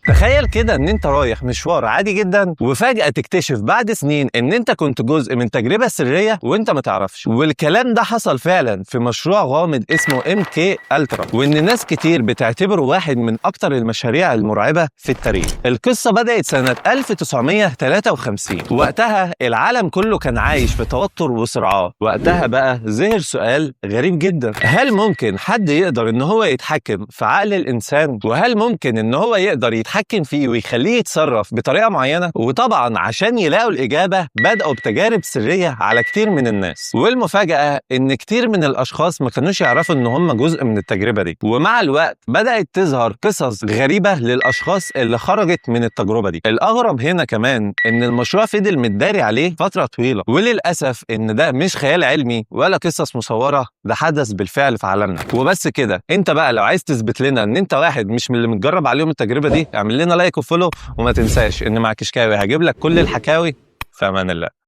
تخيل كده ان انت رايح مشوار عادي جدا وفجأة تكتشف بعد سنين ان انت كنت جزء من تجربة سرية وانت ما تعرفش. والكلام ده حصل فعلا في مشروع غامض اسمه MK Ultra، وان ناس كتير بتعتبره واحد من اكتر المشاريع المرعبة في التاريخ. القصة بدأت سنة 1953، وقتها العالم كله كان عايش في توتر وصراعات. وقتها بقى ظهر سؤال غريب جدا: هل ممكن حد يقدر ان هو يتحكم في عقل الانسان؟ وهل ممكن ان هو يقدر يتحكم فيه ويخليه يتصرف بطريقة معينة؟ وطبعا عشان يلاقوا الإجابة بدأوا بتجارب سرية على كتير من الناس، والمفاجأة ان كتير من الاشخاص ما كانوش يعرفوا ان هم جزء من التجربة دي. ومع الوقت بدأت تظهر قصص غريبة للاشخاص اللي خرجت من التجربة دي. الاغرب هنا كمان ان المشروع فضل متداري عليه فترة طويلة، وللأسف ان ده مش خيال علمي ولا قصص مصورة، ده حدث بالفعل في عالمنا. وبس كده، انت بقى لو عايز تثبت لنا ان انت واحد مش من اللي متجرب عليهم التجربة دي، اعمل لنا لايك وفولو، وما تنساش ان مع كشكاوي هجيب لك كل الحكاوي. في امان الله.